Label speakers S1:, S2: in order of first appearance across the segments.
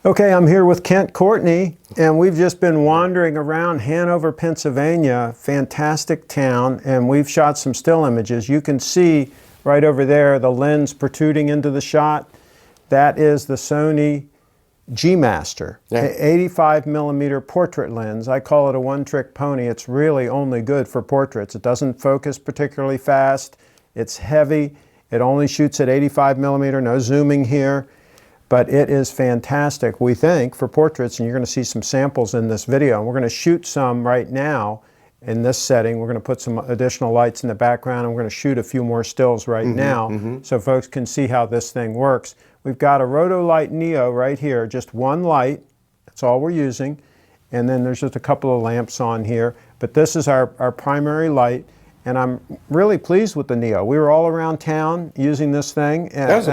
S1: Okay, I'm here with Courtney, and we've just been wandering around Hanover, Pennsylvania, fantastic town, and we've shot some still images. You can see right over there the lens protruding into the shot. That is the Sony G Master, 85mm portrait lens. I call it a one-trick pony. It's really only good for portraits. It doesn't focus particularly fast. It's heavy. It only shoots at 85mm, no zooming here. But it is fantastic, we think, for portraits, and you're going to see some samples in this video. And we're going to shoot some right now in this setting. We're going to put some additional lights in the background, and we're going to shoot a few more stills right now so folks can see how this thing works. We've got a Rotolight Neo right here, just one light. That's all we're using. And then there's just a couple of lamps on here. But this is our primary light. And I'm really pleased with the Neo. We were all around town using this thing as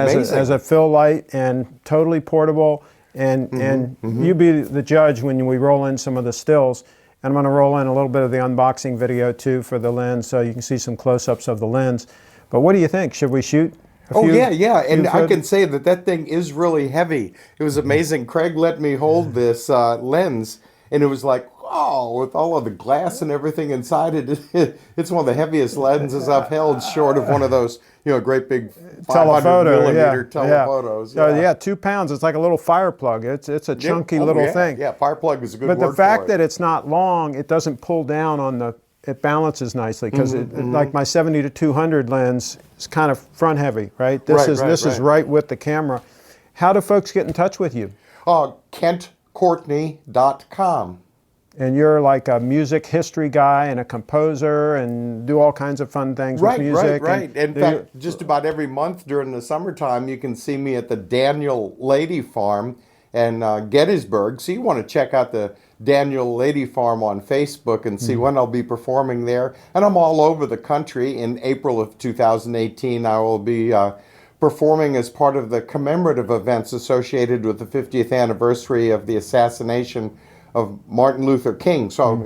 S1: a fill light, and totally portable. And you be the judge when we roll in some of the stills. And I'm going to roll in a little bit of the unboxing video too for the lens, so you can see some close-ups of the lens. But what do you think? Should we shoot?
S2: Yeah. And I can say that thing is really heavy. It was amazing. Craig let me hold this lens, and it was like, oh, with all of the glass and everything inside it, it's one of the heaviest lenses I've held, short of one of those, great big 500mm telephotos.
S1: Yeah, 2 pounds. It's like a little fire plug. It's a chunky little thing.
S2: Yeah, fire plug is a good word for it.
S1: But the fact that it's not long, it doesn't pull down on the. It balances nicely because, like my 70-200 lens, is kind of front heavy, right? This is right with the camera. How do folks get in touch with you?
S2: Courtney.com.
S1: And you're like a music history guy and a composer and do all kinds of fun things with music.
S2: Right. In fact, just about every month during the summertime, you can see me at the Daniel Lady Farm in Gettysburg. So you want to check out the Daniel Lady Farm on Facebook and see when I'll be performing there. And I'm all over the country. In April of 2018, I will be performing as part of the commemorative events associated with the 50th anniversary of the assassination of Martin Luther King. So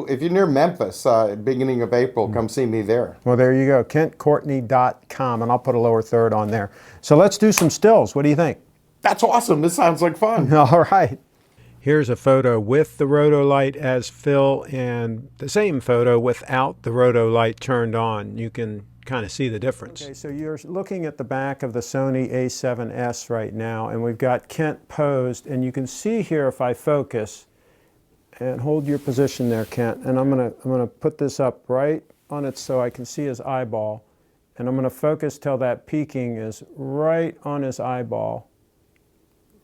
S2: if you're near Memphis, beginning of April, come see me there.
S1: Well, there you go, KentCourtney.com, and I'll put a lower third on there. So let's do some stills. What do you think?
S2: That's awesome. This sounds like fun.
S1: All right. Here's a photo with the Rotolight as fill, and the same photo without the Rotolight turned on. You can kind of see the difference. Okay, so you're looking at the back of the Sony A7S right now, and we've got Kent posed, and you can see here if I focus, and hold your position there, Kent. And I'm gonna put this up right on it so I can see his eyeball. And I'm gonna focus till that peaking is right on his eyeball.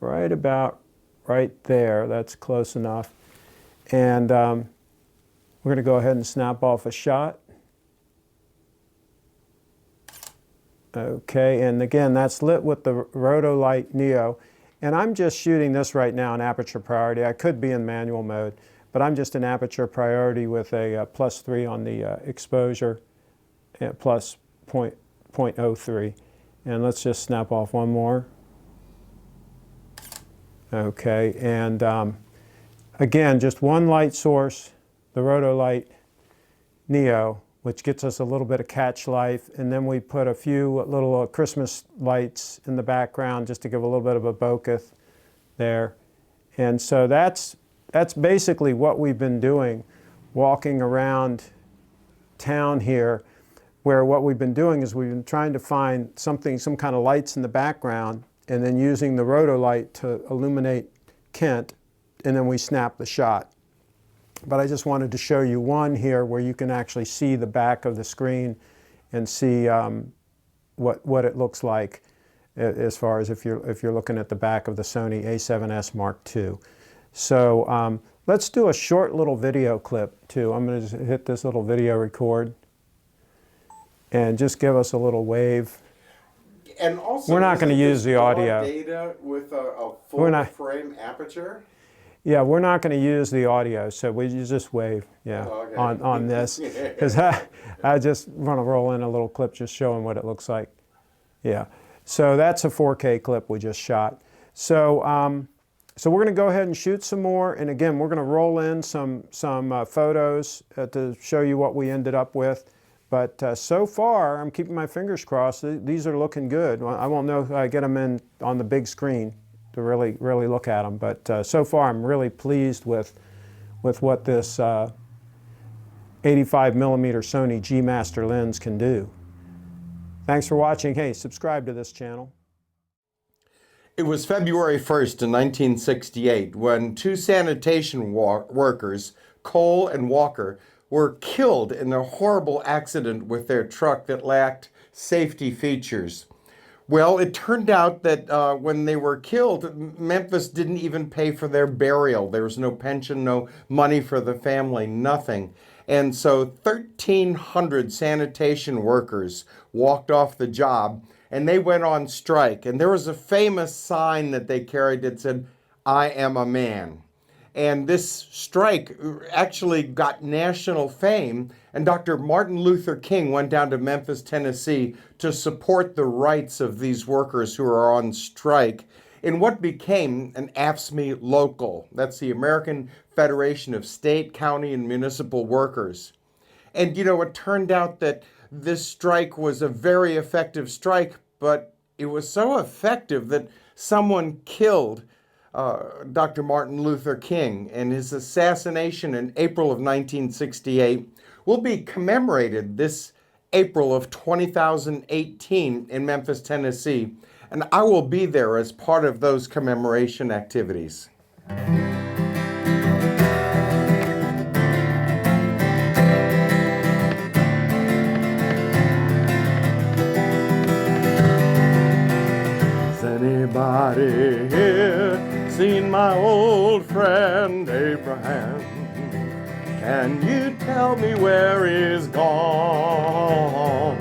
S1: Right about right there. That's close enough. And we're gonna go ahead and snap off a shot. Okay, and again, that's lit with the Rotolight Neo. And I'm just shooting this right now in aperture priority. I could be in manual mode, but I'm just in aperture priority with a +3 on the exposure at plus 0.03. And let's just snap off one more. Okay, and again, just one light source, the Rotolight Neo, which gets us a little bit of catch life, and then we put a few little Christmas lights in the background just to give a little bit of a bokeh there. And so that's basically what we've been doing, walking around town here, where what we've been doing is we've been trying to find some kind of lights in the background, and then using the Rotolight to illuminate Kent, and then we snap the shot. But I just wanted to show you one here where you can actually see the back of the screen and see what it looks like as far as if you're looking at the back of the Sony A7S Mark II. So let's do a short little video clip too. I'm going to just hit this little video record and just give us a little wave.
S2: And also,
S1: we're not going to use the audio.
S2: Data with a full frame aperture.
S1: Yeah, we're not going to use the audio, so we just wave, on this, because I just want to roll in a little clip just showing what it looks like. Yeah, so that's a 4K clip we just shot. So so we're going to go ahead and shoot some more, and again, we're going to roll in some photos to show you what we ended up with. But so far, I'm keeping my fingers crossed. These are looking good. I won't know if I get them in on the big screen to really look at them. But so far, I'm really pleased with what this 85mm Sony G Master lens can do. Thanks for watching. Hey, subscribe to this channel.
S2: It was February 1st in 1968 when two sanitation workers, Cole and Walker, were killed in a horrible accident with their truck that lacked safety features. Well, it turned out that when they were killed, Memphis didn't even pay for their burial. There was no pension, no money for the family, nothing. And so 1,300 sanitation workers walked off the job and they went on strike. And there was a famous sign that they carried that said, "I am a man." And this strike actually got national fame. And Dr. Martin Luther King went down to Memphis, Tennessee to support the rights of these workers who are on strike in what became an AFSCME local. That's the American Federation of State, County, and Municipal Workers. And you know, it turned out that this strike was a very effective strike, but it was so effective that someone killed Dr. Martin Luther King, and his assassination in April of 1968 will be commemorated this April of 2018 in Memphis, Tennessee, and I will be there as part of those commemoration activities. Anybody here seen my old friend Abraham? Can you tell me where he's gone?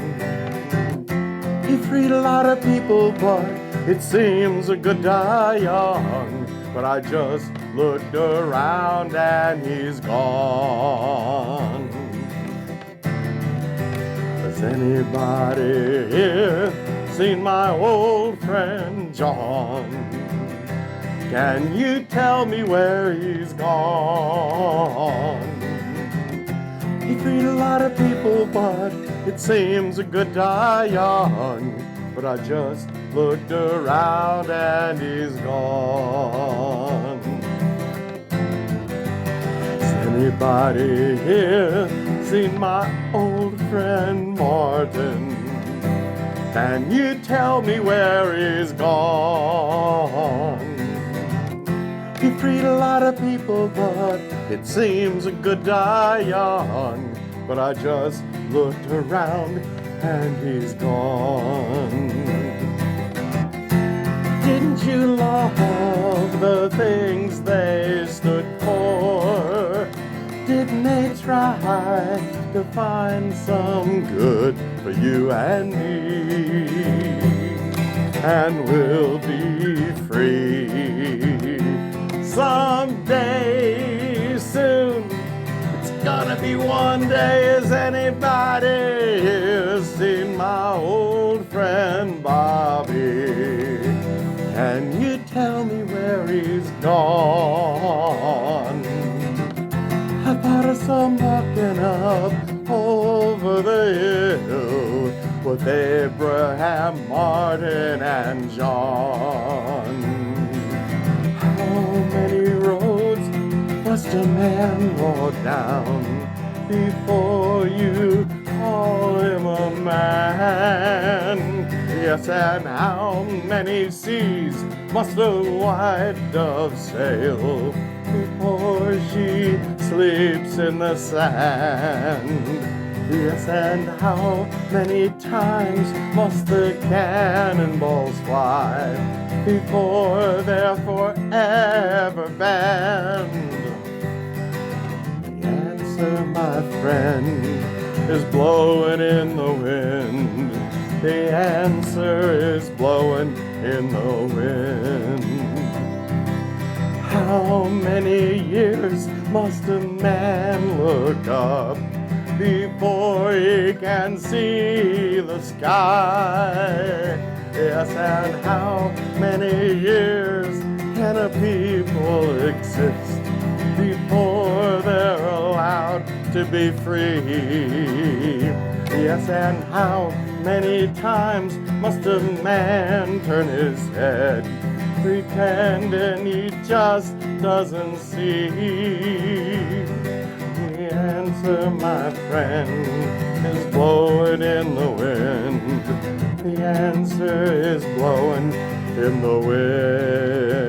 S2: He freed a lot of people, but it seems a good die young. But I just looked around and he's gone. Has anybody here seen my old friend John? Can you tell me where he's gone? He freed a lot of people, but it seems a good die young. But I just looked around and he's gone. Has anybody here seen my old friend Martin? Can you tell me where he's gone? He freed a lot of people, but it seems a good die young. But I just looked around and he's gone. Didn't you love the things they stood for? Didn't they try to find some good for you and me? And we'll be free someday soon. It's gonna be one day. Has anybody here seen my old friend Bobby? Can you tell me where he's gone? I thought I saw him walking up over the hill with Abraham, Martin, and John. How many roads must a man walk down before you call him a man? Yes, and how many seas must a white dove sail before she sleeps in the sand? Yes, and how many times must the cannonballs fly before they're forever banned? The answer, my friend, is blowing in the wind. The answer is blowing in the wind. How many years must a man look up before he can see the sky? Yes, and how many years can a people exist before they're allowed to be free? Yes, and how many times must a man turn his head pretending he just doesn't see. The answer, my friend, is blowing in the wind. The answer is blowing in the wind.